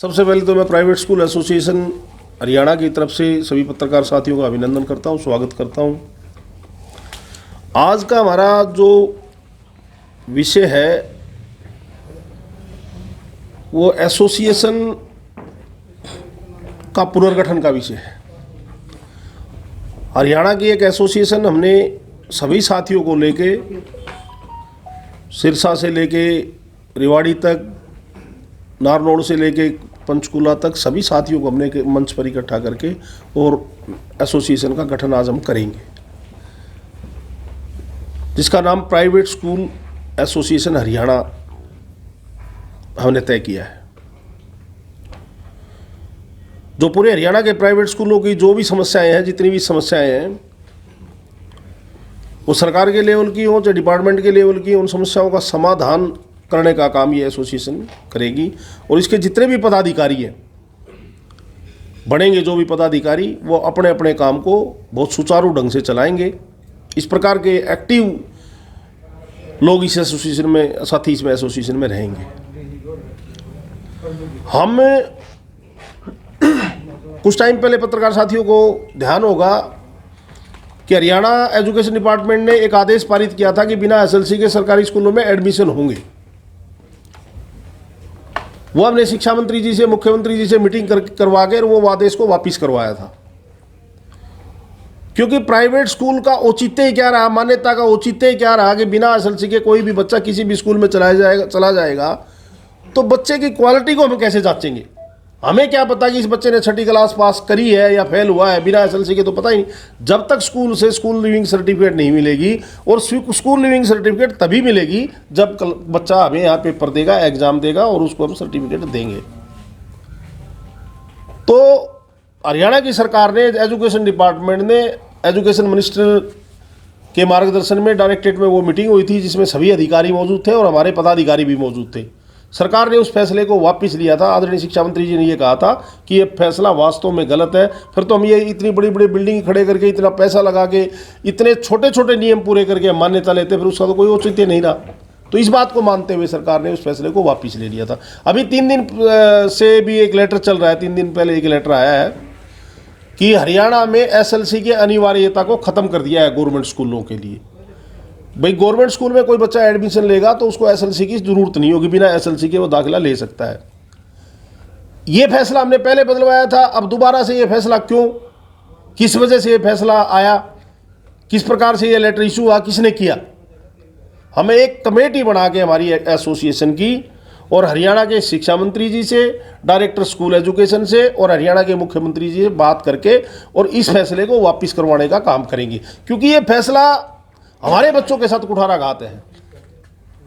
सबसे पहले तो मैं प्राइवेट स्कूल एसोसिएशन हरियाणा की तरफ से सभी पत्रकार साथियों का अभिनंदन करता हूं, स्वागत करता हूं। आज का हमारा जो विषय है वो एसोसिएशन का पुनर्गठन का विषय है। हरियाणा की एक एसोसिएशन हमने सभी साथियों को लेके सिरसा से लेके रेवाड़ी तक, नारनौल से लेके पंचकूला तक सभी साथियों को हमने मंच पर इकट्ठा करके और एसोसिएशन का गठन आज हम करेंगे, जिसका नाम प्राइवेट स्कूल एसोसिएशन हरियाणा हमने तय किया है। जो पूरे हरियाणा के प्राइवेट स्कूलों की जो भी समस्याएं हैं, जितनी भी समस्याएं हैं, वो सरकार के लेवल की हो चाहे डिपार्टमेंट के लेवल की, उन समस्याओं का समाधान करने का काम ये एसोसिएशन करेगी। और इसके जितने भी पदाधिकारी हैं, बनेंगे जो भी पदाधिकारी, वो अपने अपने काम को बहुत सुचारू ढंग से चलाएंगे। इस प्रकार के एक्टिव लोग इस एसोसिएशन में, साथी इसमें एसोसिएशन में रहेंगे। हम कुछ टाइम पहले पत्रकार साथियों को ध्यान होगा कि हरियाणा एजुकेशन डिपार्टमेंट ने एक आदेश पारित किया था कि बिना एसएलसी के सरकारी स्कूलों में एडमिशन होंगे। वो हमने शिक्षा मंत्री जी से, मुख्यमंत्री जी से मीटिंग करवा के वो आदेश को वापस करवाया था, क्योंकि प्राइवेट स्कूल का औचित्य ही क्या रहा, मान्यता का औचित्य ही क्या रहा कि बिना एसएलसी के कोई भी बच्चा किसी भी स्कूल में चला जाएगा तो बच्चे की क्वालिटी को हम कैसे जांचेंगे? हमें क्या पता कि इस बच्चे ने 6ठी क्लास पास करी है या फेल हुआ है, बिना एसएलसी के तो पता ही नहीं। जब तक स्कूल से स्कूल लिविंग सर्टिफिकेट नहीं मिलेगी, और स्कूल लिविंग सर्टिफिकेट तभी मिलेगी जब बच्चा हमें यहाँ पेपर देगा, एग्जाम देगा और उसको हम सर्टिफिकेट देंगे। तो हरियाणा की सरकार ने, एजुकेशन डिपार्टमेंट ने, एजुकेशन मिनिस्टर के मार्गदर्शन में डायरेक्टरेट में वो मीटिंग हुई थी, जिसमें सभी अधिकारी मौजूद थे और हमारे पदाधिकारी भी मौजूद थे। सरकार ने उस फैसले को वापस लिया था। आदरणीय शिक्षा मंत्री जी ने ये कहा था कि ये फैसला वास्तव में गलत है। फिर तो हम ये इतनी बड़ी बड़ी बिल्डिंग खड़े करके, इतना पैसा लगा के, इतने छोटे छोटे नियम पूरे करके मान्यता लेते, फिर उसका तो कोई औचित्य नहीं रहा। तो इस बात को मानते हुए सरकार ने उस फैसले को वापस ले लिया था। अभी 3 दिन से भी एक लेटर चल रहा है, 3 दिन पहले एक लेटर आया है कि हरियाणा में एसएलसी की अनिवार्यता को ख़त्म कर दिया है गवर्नमेंट स्कूलों के लिए। भाई, गवर्नमेंट स्कूल में कोई बच्चा एडमिशन लेगा तो उसको एसएलसी की जरूरत नहीं होगी, बिना एसएलसी के वो दाखिला ले सकता है। ये फैसला हमने पहले बदलवाया था, अब दोबारा से ये फैसला क्यों, किस वजह से ये फैसला आया, किस प्रकार से ये लेटर इशू हुआ, किसने किया? हमें एक कमेटी बना के हमारी एसोसिएशन की और हरियाणा के शिक्षा मंत्री जी से, डायरेक्टर स्कूल एजुकेशन से और हरियाणा के मुख्यमंत्री जी से बात करके और इस फैसले को वापस करवाने का काम करेंगे, क्योंकि ये फैसला हमारे बच्चों के साथ कुठाराघात है।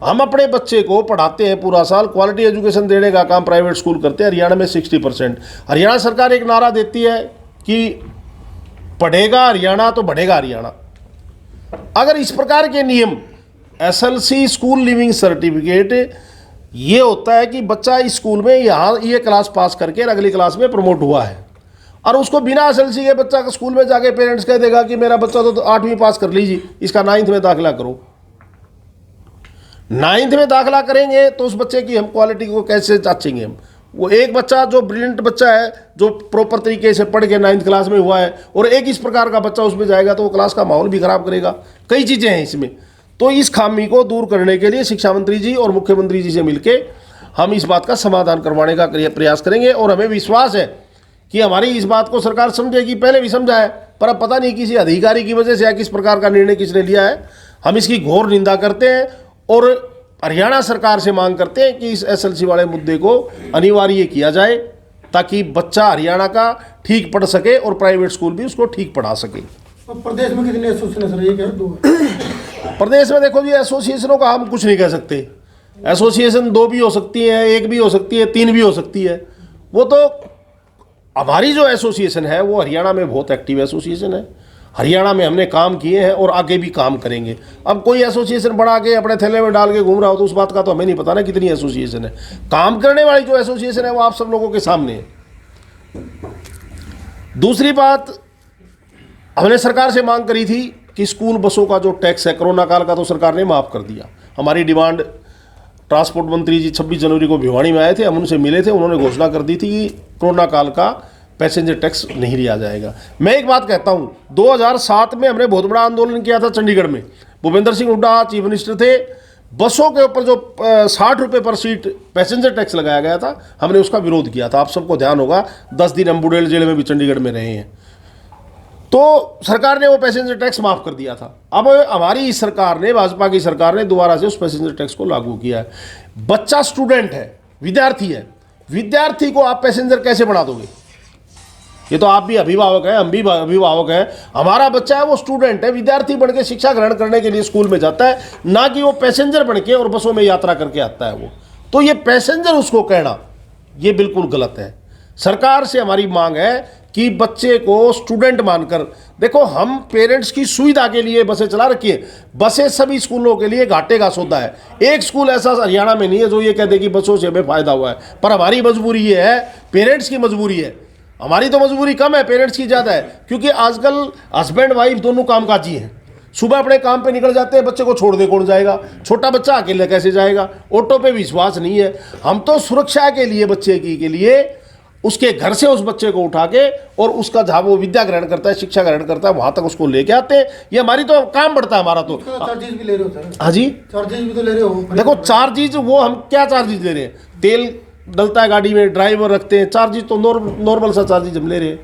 हम अपने बच्चे को पढ़ाते हैं पूरा साल, क्वालिटी एजुकेशन देने का काम प्राइवेट स्कूल करते हैं। हरियाणा में 60%। हरियाणा सरकार एक नारा देती है कि पढ़ेगा हरियाणा तो बढ़ेगा हरियाणा। अगर इस प्रकार के नियम, एसएलसी, स्कूल लिविंग सर्टिफिकेट, ये होता है कि बच्चा इस स्कूल में यहाँ ये क्लास पास करके अगली क्लास में प्रमोट हुआ है, और उसको बिना एसएलसी के बच्चा का स्कूल में जाके पेरेंट्स कह देगा कि मेरा बच्चा तो 8वीं पास कर लीजिए, इसका 9th में दाखिला करो। 9th में दाखिला करेंगे तो उस बच्चे की हम क्वालिटी को कैसे जांचेंगे? हम वो एक बच्चा जो ब्रिलियंट बच्चा है, जो प्रॉपर तरीके से पढ़ के 9th क्लास में हुआ है, और एक इस प्रकार का बच्चा उसमें जाएगा तो वो क्लास का माहौल भी खराब करेगा। कई चीज़ें हैं इसमें। तो इस खामी को दूर करने के लिए शिक्षा मंत्री जी और मुख्यमंत्री जी से मिलकर हम इस बात का समाधान करवाने का प्रयास करेंगे। और हमें विश्वास है कि हमारी इस बात को सरकार समझेगी। पहले भी समझा है, पर अब पता नहीं किसी अधिकारी की वजह से या किस प्रकार का निर्णय किसने लिया है। हम इसकी घोर निंदा करते हैं और हरियाणा सरकार से मांग करते हैं कि इस एसएलसी वाले मुद्दे को अनिवार्य किया जाए, ताकि बच्चा हरियाणा का ठीक पढ़ सके और प्राइवेट स्कूल भी उसको ठीक पढ़ा सके। प्रदेश में कितनी एसोसिएशन है? ये दो प्रदेश में देखो जी, एसोसिएशनों का हम कुछ नहीं कह सकते। एसोसिएशन 2 भी हो सकती है, 1 भी हो सकती है, 3 भी हो सकती है। वो तो हमारी जो एसोसिएशन है वो हरियाणा में बहुत एक्टिव एसोसिएशन है। हरियाणा में हमने काम किए हैं और आगे भी काम करेंगे। अब कोई एसोसिएशन बना के अपने थैले में डाल के घूम रहा हो तो उस बात का तो हमें नहीं पता ना कितनी एसोसिएशन है। काम करने वाली जो एसोसिएशन है वो आप सब लोगों के सामने है। दूसरी बात, हमने सरकार से मांग करी थी कि स्कूल बसों का जो टैक्स है, कोरोना काल का तो सरकार ने माफ़ कर दिया। हमारी डिमांड ट्रांसपोर्ट मंत्री जी 26 जनवरी को भिवानी में आए थे, हम उनसे मिले थे, उन्होंने घोषणा कर दी थी कि कोरोना काल का पैसेंजर टैक्स नहीं लिया जाएगा। मैं एक बात कहता हूँ, 2007 में हमने बहुत बड़ा आंदोलन किया था चंडीगढ़ में, भूपेंद्र सिंह हुड्डा चीफ मिनिस्टर थे, बसों के ऊपर जो 60 रुपये पर सीट पैसेंजर टैक्स लगाया गया था, हमने उसका विरोध किया था। आप सबको ध्यान होगा, 10 दिन हम बुडेल जेल में भी चंडीगढ़ में रहे हैं। तो सरकार ने वो पैसेंजर टैक्स माफ़ कर दिया था। अब हमारी इस सरकार ने, भाजपा की सरकार ने दोबारा से उस पैसेंजर टैक्स को लागू किया है। बच्चा स्टूडेंट है, विद्यार्थी है, विद्यार्थी को आप पैसेंजर कैसे बना दोगे? ये तो आप भी अभिभावक हैं, हम भी अभिभावक हैं, हमारा बच्चा है वो स्टूडेंट है, विद्यार्थी बन के शिक्षा ग्रहण करने के लिए स्कूल में जाता है, ना कि वो पैसेंजर बन के और बसों में यात्रा करके आता है वो। तो ये पैसेंजर उसको कहना ये बिल्कुल गलत है। सरकार से हमारी मांग है कि बच्चे को स्टूडेंट मानकर, देखो हम पेरेंट्स की सुविधा के लिए बसें चला रखी है, बसें सभी स्कूलों के लिए घाटे का सौदा है। एक स्कूल ऐसा हरियाणा में नहीं है जो ये कह दे कि बसों से हमें फायदा हुआ है, पर हमारी मजबूरी ये है, पेरेंट्स की मजबूरी है। हमारी तो मजबूरी कम है, पेरेंट्स की ज़्यादा है, क्योंकि आजकल हस्बैंड वाइफ दोनों कामकाजी हैं। सुबह अपने काम पे निकल जाते हैं, बच्चे को छोड़ दे कौन जाएगा? छोटा बच्चा अकेले कैसे जाएगा? ऑटो पे विश्वास नहीं है। हम तो सुरक्षा के लिए बच्चे की के लिए उसके घर से उस बच्चे को उठा के और उसका जहाँ वो विद्या ग्रहण करता है, शिक्षा ग्रहण करता है, वहाँ तक उसको लेके आते हैं। ये हमारी तो काम बढ़ता है हमारा तो। चार्जेस भी ले रहे हो सर? हाँ जी, चार्जेस भी तो ले रहे हो। देखो चार्जेज, वो हम क्या चार्जेज ले रहे हैं? तेल डलता है गाड़ी में, ड्राइवर रखते हैं, चार्जेज तो नॉर्मल सा चार्जेज हम ले रहे हैं,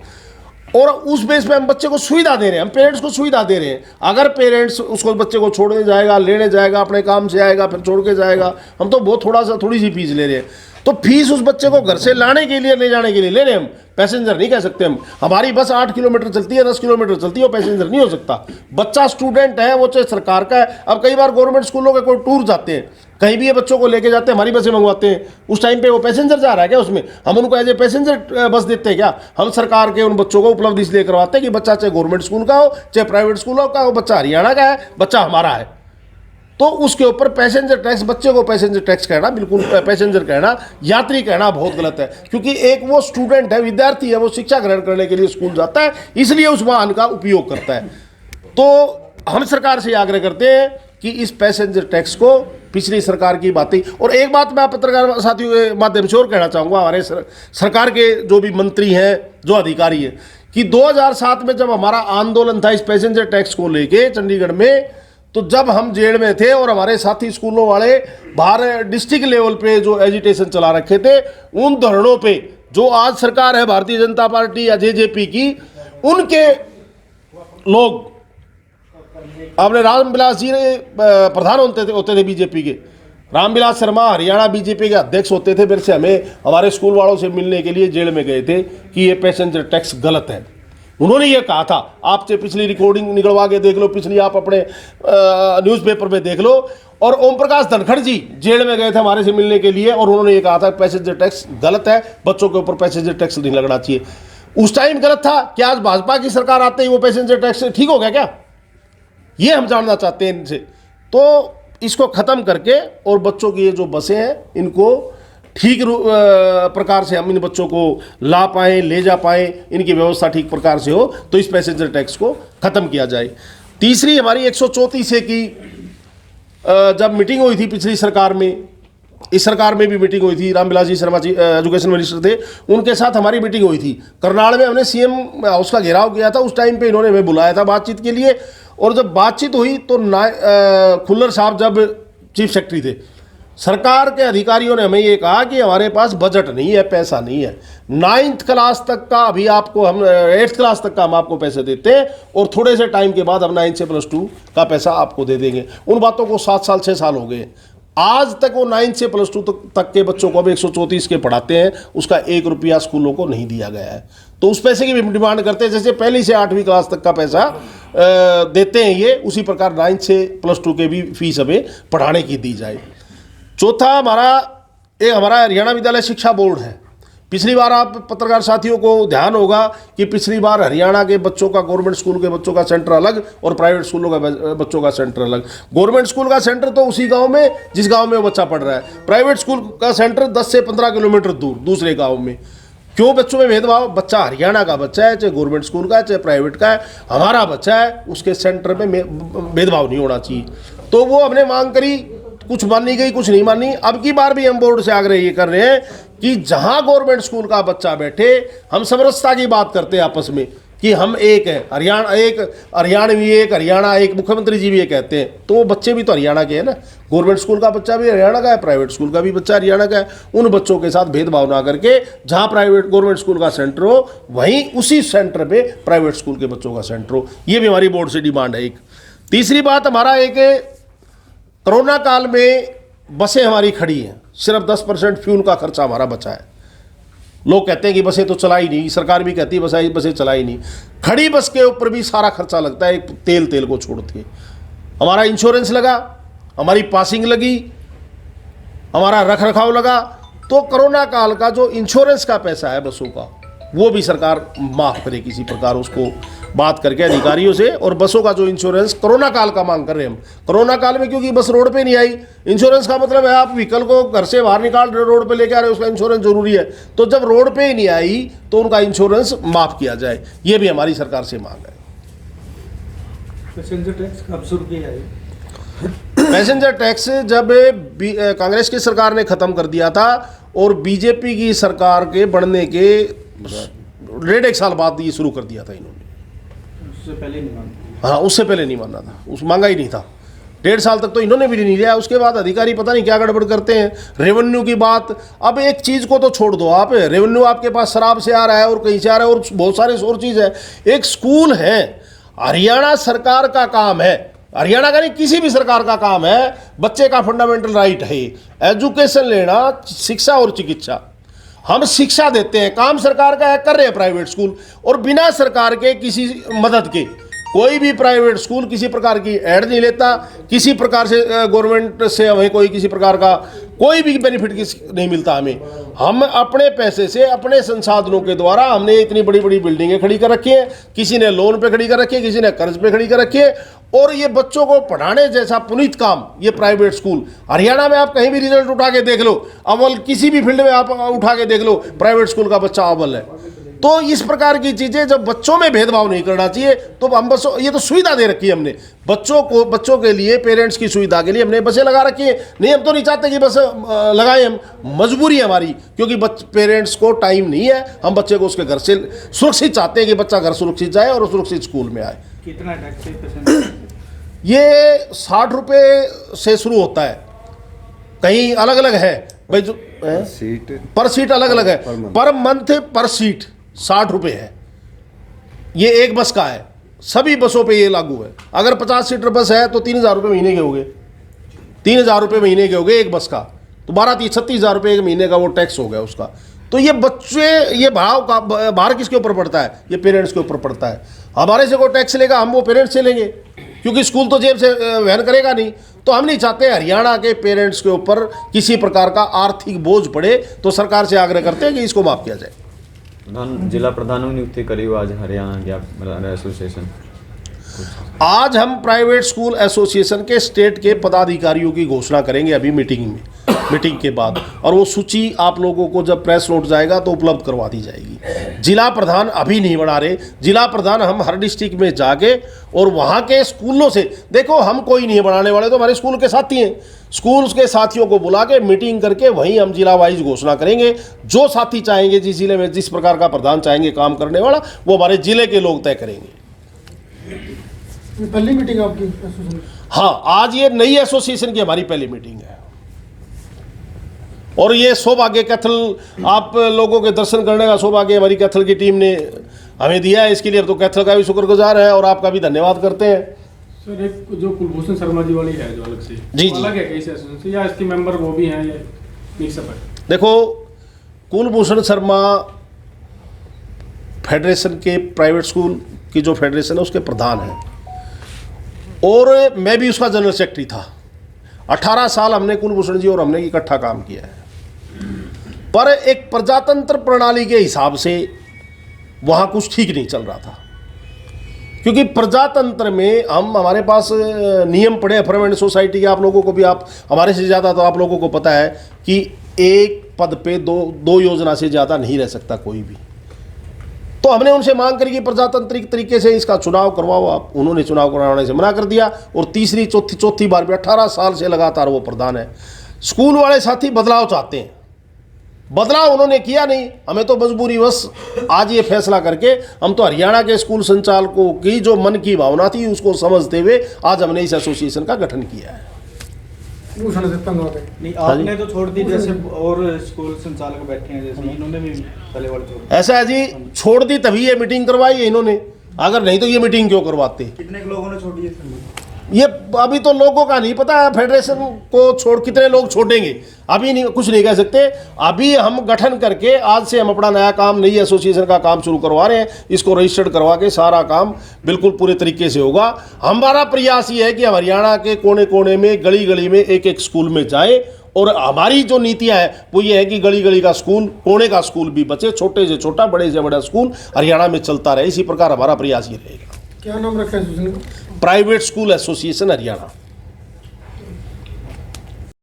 और उस बेस पे हम बच्चे को सुविधा दे रहे हैं, हम पेरेंट्स को सुविधा दे रहे हैं। अगर पेरेंट्स उसको बच्चे को छोड़ने जाएगा, लेने जाएगा, अपने काम से आएगा, फिर छोड़ के जाएगा, हम तो बहुत थोड़ी सी फीस ले रहे हैं। तो फीस उस बच्चे को घर से लाने के लिए, ले जाने के लिए ले रहे हैं हम, पैसेंजर नहीं कह सकते हम। हमारी बस 8 किलोमीटर चलती है, 10 किलोमीटर चलती है, वो पैसेंजर नहीं हो सकता। बच्चा स्टूडेंट है, वो चाहे सरकार का है। अब कई बार गवर्नमेंट स्कूलों के कोई टूर जाते हैं, कहीं भी ये बच्चों को लेके जाते हैं, हमारी बसें मंगवाते हैं, उस टाइम पे वो पैसेंजर जा रहा है क्या उसमें? हम उनको एज ए पैसेंजर बस देते हैं क्या? हम सरकार के उन बच्चों को उपलब्ध इसलिए करवाते हैं कि बच्चा चाहे गवर्नमेंट स्कूल का हो, चाहे प्राइवेट स्कूल का हो, बच्चा हरियाणा का है, बच्चा हमारा है, तो उसके ऊपर पैसेंजर टैक्स, बच्चे को पैसेंजर टैक्स कहना बिल्कुल, पैसेंजर कहना, यात्री कहना बहुत गलत है। क्योंकि एक वो स्टूडेंट है, विद्यार्थी है, वो शिक्षा ग्रहण करने के लिए स्कूल जाता है, इसलिए उस वाहन का उपयोग करता है। तो हम सरकार से आग्रह करते हैं कि इस पैसेंजर टैक्स को, पिछली सरकार की बातें, और एक बात मैं पत्रकार साथियों के माध्यम से और कहना चाहूँगा, हमारे सरकार के जो भी मंत्री हैं, जो अधिकारी हैं, कि 2007 में जब हमारा आंदोलन था इस पैसेंजर टैक्स को लेके चंडीगढ़ में, तो जब हम जेल में थे और हमारे साथी स्कूलों वाले बाहर डिस्ट्रिक्ट लेवल पे जो एजिटेशन चला रखे थे, उन धरनों पे जो आज सरकार है भारतीय जनता पार्टी या जेजेपी की, उनके लोग, आपने रामविलास जी प्रधान होते थे बीजेपी के, रामविलास शर्मा हरियाणा बीजेपी के अध्यक्ष होते थे, फिर से हमें हमारे स्कूल वालों से मिलने के लिए जेल में गए थे कि ये पैसेंजर टैक्स गलत है। उन्होंने ये कहा था, आपसे पिछली रिकॉर्डिंग निकलवा के देख लो, पिछली आप अपने न्यूज़पेपर में देख लो। और ओम प्रकाश धनखड़ जी जेल में गए थे हमारे से मिलने के लिए, और उन्होंने ये कहा था पैसेंजर टैक्स गलत है, बच्चों के ऊपर पैसेंजर टैक्स नहीं लगना चाहिए। उस टाइम गलत था, क्या आज भाजपा की सरकार आते ही वो पैसेंजर टैक्स ठीक हो गया क्या? ये हम जानना चाहते हैं इनसे। तो इसको ख़त्म करके और बच्चों की ये जो बसें हैं, इनको ठीक प्रकार से हम इन बच्चों को ला पाएँ, ले जा पाएँ, इनकी व्यवस्था ठीक प्रकार से हो, तो इस पैसेंजर टैक्स को ख़त्म किया जाए। तीसरी हमारी 134 से की जब मीटिंग हुई थी पिछली सरकार में, इस सरकार में भी मीटिंग हुई थी, रामविलास जी शर्मा जी एजुकेशन मिनिस्टर थे, उनके साथ हमारी मीटिंग हुई थी। करनाल में हमने सीएम हाउस का घेराव किया था, उस टाइम पे इन्होंने हमें बुलाया था बातचीत के लिए, और जब बातचीत हुई तो खुल्लर साहब जब चीफ सेक्रेटरी थे, सरकार के अधिकारियों ने हमें ये कहा कि हमारे पास बजट नहीं है, पैसा नहीं है, 9th क्लास तक का अभी आपको हम 8th क्लास तक का हम आपको पैसे देते हैं, और थोड़े से टाइम के बाद हम 9 से +2 का पैसा आपको दे देंगे। उन बातों को 7 साल 6 साल हो गए, आज तक वो 9 से +2 तक के बच्चों को अब 134 के पढ़ाते हैं, उसका 1 रुपया स्कूलों को नहीं दिया गया है। तो उस पैसे की भी डिमांड करते हैं, जैसे पहली से 8वीं क्लास तक का पैसा देते हैं ये, उसी प्रकार 9 से +2 के भी फीस हमें पढ़ाने की दी जाए। चौथा हमारा हरियाणा विद्यालय शिक्षा बोर्ड है। पिछली बार आप पत्रकार साथियों को ध्यान होगा कि पिछली बार हरियाणा के बच्चों का, गवर्नमेंट स्कूल के बच्चों का सेंटर अलग और प्राइवेट स्कूलों का बच्चों का सेंटर अलग। गवर्नमेंट स्कूल का सेंटर तो उसी गांव में जिस गांव में वो बच्चा पढ़ रहा है, प्राइवेट स्कूल का सेंटर 10 से 15 किलोमीटर दूर दूसरे गाँव में। क्यों बच्चों में भेदभाव? बच्चा हरियाणा का बच्चा है, चाहे गवर्नमेंट स्कूल का है, चाहे प्राइवेट का है, हमारा बच्चा है, उसके सेंटर में भेदभाव नहीं होना चाहिए। तो वो हमने मांग करी, कुछ मानी गई, कुछ नहीं मानी। अब की बार भी हम बोर्ड से आग्रह ये कर रहे हैं कि जहां गवर्नमेंट स्कूल का बच्चा बैठे, हम समरसता की बात करते हैं आपस में कि हम एक है, हरियाणा एक, हरियाणवी एक, हरियाणा एक, मुख्यमंत्री जी भी ये कहते हैं, तो वो बच्चे भी तो हरियाणा के हैं ना। गवर्नमेंट स्कूल का बच्चा भी हरियाणा का है, प्राइवेट स्कूल का भी बच्चा हरियाणा का है। उन बच्चों के साथ भेदभाव ना करके जहां प्राइवेट गवर्नमेंट स्कूल का सेंटर हो, वहीं उसी सेंटर पे प्राइवेट स्कूल के बच्चों का सेंटर हो। ये भी हमारी बोर्ड से डिमांड है। एक तीसरी बात, हमारा एक कोरोना काल में बसें हमारी खड़ी हैं, सिर्फ 10% फ्यूल का खर्चा हमारा बचा है। लोग कहते हैं कि बसें तो चलाई नहीं, सरकार भी कहती है बसें चलाई नहीं। खड़ी बस के ऊपर भी सारा खर्चा लगता है, तेल को छोड़ के। हमारा इंश्योरेंस लगा, हमारी पासिंग लगी, हमारा रख रखाव लगा। तो कोरोना काल का जो इंश्योरेंस का पैसा है बसों का, वो भी सरकार माफ़ करे किसी प्रकार, उसको बात करके अधिकारियों से। और बसों का जो इंश्योरेंस कोरोना काल का मांग कर रहे हैं हम, कोरोना काल में क्योंकि बस रोड पे नहीं आई, इंश्योरेंस का मतलब है आप व्हीकल को घर से बाहर निकाल रहे, रोड पे लेके आ रहे हो, उसका इंश्योरेंस जरूरी है। तो जब रोड पे ही नहीं आई तो उनका इंश्योरेंस माफ़ किया जाए, ये भी हमारी सरकार से मांग है। पैसेंजर टैक्स कब शुरू किया है? पैसेंजर टैक्स जब कांग्रेस की सरकार ने ख़त्म कर दिया था और बीजेपी की सरकार के बढ़ने के 1.5 साल बाद ये शुरू कर दिया था इन्होंने। उससे पहले नहीं मानते? हाँ, उससे पहले नहीं मानना था, उस मांगा ही नहीं था। 1.5 साल तक तो इन्होंने भी नहीं लिया। उसके बाद अधिकारी पता नहीं क्या गड़बड़ करते हैं। रेवेन्यू की बात, अब एक चीज़ को तो छोड़ दो आप, रेवेन्यू आपके पास शराब से आ रहा है और कहीं से आ रहा है और बहुत सारे और चीज़ है। एक स्कूल है, हरियाणा सरकार का काम है, हरियाणा का नहीं किसी भी सरकार का काम है, बच्चे का फंडामेंटल राइट है एजुकेशन लेना, शिक्षा और चिकित्सा। हम शिक्षा देते हैं, काम सरकार का है, कर रहे हैं प्राइवेट स्कूल। और बिना सरकार के किसी मदद के कोई भी प्राइवेट स्कूल किसी प्रकार की ऐड नहीं लेता, किसी प्रकार से गवर्नमेंट से हमें कोई किसी प्रकार का कोई भी बेनिफिट नहीं मिलता हमें। हम अपने पैसे से, अपने संसाधनों के द्वारा हमने इतनी बड़ी बड़ी बिल्डिंगें खड़ी कर रखी हैं, किसी ने लोन पे खड़ी कर रखी है, किसी ने कर्ज पे खड़ी कर रखी है। और ये बच्चों को पढ़ाने जैसा पुनीत काम ये प्राइवेट स्कूल, हरियाणा में आप कहीं भी रिजल्ट उठा के देख लो, अव्वल किसी भी फील्ड में आप उठा के देख लो, प्राइवेट स्कूल का बच्चा अव्वल है। तो इस प्रकार की चीज़ें जब बच्चों में भेदभाव नहीं करना चाहिए, तो हम बसों, ये तो सुविधा दे रखी है हमने बच्चों के लिए, पेरेंट्स की सुविधा के लिए हमने बसें लगा रखी है। नहीं, हम तो नहीं चाहते कि बस लगाएं, हम मजबूरी है हमारी, क्योंकि पेरेंट्स को टाइम नहीं है। हम बच्चे को उसके घर से सुरक्षित चाहते हैं कि बच्चा घर सुरक्षित जाए और सुरक्षित स्कूल में आए। कितना टैक्स है पैसेंजर? ये 60 रुपये से शुरू होता है, कहीं अलग अलग है भाई, जो पर सीट अलग अलग है, पर मंथ पर सीट 60 रुपये है। ये एक बस का है, सभी बसों पे ये लागू है। अगर 50 सीटर बस है तो 3000 रुपये महीने के हो गए, 3000 रुपये महीने के हो गए एक बस का, तो 36,000 रुपये एक महीने का वो टैक्स हो गया उसका। तो ये बच्चे, ये भार किसके ऊपर पड़ता है? ये पेरेंट्स के ऊपर पड़ता है। हमारे से कोई टैक्स लेगा, हम वो पेरेंट्स से लेंगे, क्योंकि स्कूल तो जेब से वहन करेगा नहीं। तो हम नहीं चाहते हरियाणा के पेरेंट्स के ऊपर किसी प्रकार का आर्थिक बोझ पड़े, तो सरकार से आग्रह करते हैं कि इसको माफ़ किया जाए। जिला प्रधानों की नियुक्ति करी आज हरियाणा एसोसिएशन। आज हम प्राइवेट स्कूल एसोसिएशन के स्टेट के पदाधिकारियों की घोषणा करेंगे अभी मीटिंग के बाद, और वो सूची आप लोगों को जब प्रेस नोट जाएगा तो उपलब्ध करवा दी जाएगी। जिला प्रधान अभी नहीं बना रहे, जिला प्रधान हम हर डिस्ट्रिक्ट में जाके और वहाँ के स्कूलों से, देखो हम कोई नहीं बनाने वाले, तो हमारे स्कूल के साथी हैं, स्कूल के साथियों को बुला के मीटिंग करके वहीं हम जिला वाइज घोषणा करेंगे। जो साथी चाहेंगे, जिस जिले में जिस प्रकार का प्रधान चाहेंगे काम करने वाला, वो हमारे जिले के लोग तय करेंगे। पहली मीटिंग आपकी एसोसिएशन? हाँ, आज ये नई एसोसिएशन की हमारी पहली मीटिंग है। और ये सौभाग्य कैथल, आप लोगों के दर्शन करने का सौभाग्य हमारी कैथल की टीम ने हमें दिया है। इसके लिए तो कैथल का भी शुक्रगुजार है और आपका भी धन्यवाद करते हैं। सर, एक जो कुलभूषण शर्मा जी वाली है जो अलग से, जी अलग है कैसे एसोसिएशन से, या इसके मेंबर वो भी हैं, ये मिक्सअप है? देखो, कुलभूषण शर्मा फेडरेशन के, प्राइवेट स्कूल की जो फेडरेशन है उसके प्रधान हैं, और मैं भी उसका जनरल सेक्रेटरी था। 18 साल हमने कुलभूषण जी और हमने इकट्ठा काम किया है। पर एक प्रजातंत्र प्रणाली के हिसाब से वहाँ कुछ ठीक नहीं चल रहा था, क्योंकि प्रजातंत्र में हमारे पास नियम पड़े अफर्मेंट सोसाइटी के, आप लोगों को भी, आप हमारे से ज़्यादा तो आप लोगों को पता है कि एक पद पे दो योजना से ज़्यादा नहीं रह सकता कोई भी। तो हमने उनसे मांग करी कि प्रजातांत्रिक तरीके से इसका चुनाव करवाओ आप। उन्होंने चुनाव करवाने से मना कर दिया और तीसरी चौथी बार भी 18 साल से लगातार वो प्रधान है। स्कूल वाले साथी बदलाव चाहते हैं, बदलाव उन्होंने किया नहीं। हमें तो मजबूरीवश आज ये फैसला करके, हम तो हरियाणा के स्कूल संचालकों की जो मन की भावना थी उसको समझते हुए आज हमने इस एसोसिएशन का गठन किया है। भूषण से तंग हो गए। नहीं, आपने तो छोड़ दी, जैसे और स्कूल संचालक बैठे हैं, जैसे इन्होंने भी पहले वाले छोड़ दी। ऐसा है जी, छोड़ दी तभी ये मीटिंग करवाई है इन्होंने, अगर नहीं तो ये मीटिंग क्यों करवाते। कितने लोगों ने छोड़ी है? ये अभी तो लोगों का नहीं पता, फेडरेशन को छोड़ कितने लोग छोड़ेंगे अभी नहीं, कुछ नहीं कह सकते। अभी हम गठन करके आज से हम अपना नया काम, नई एसोसिएशन का काम शुरू करवा रहे हैं। इसको रजिस्टर्ड करवा के सारा काम बिल्कुल पूरे तरीके से होगा। हमारा प्रयास ये है कि हम हरियाणा के कोने कोने में, गली गली में एक एक स्कूल में जाए, और हमारी जो नीतियां है वो ये है कि गली गली का स्कूल, कोने का स्कूल भी बचे, छोटे से छोटा, बड़े से बड़ा स्कूल हरियाणा में चलता रहे। इसी प्रकार हमारा प्रयास ये रहेगा। क्या नाम रखा है एसोसिएशन का? Private school association Haryana.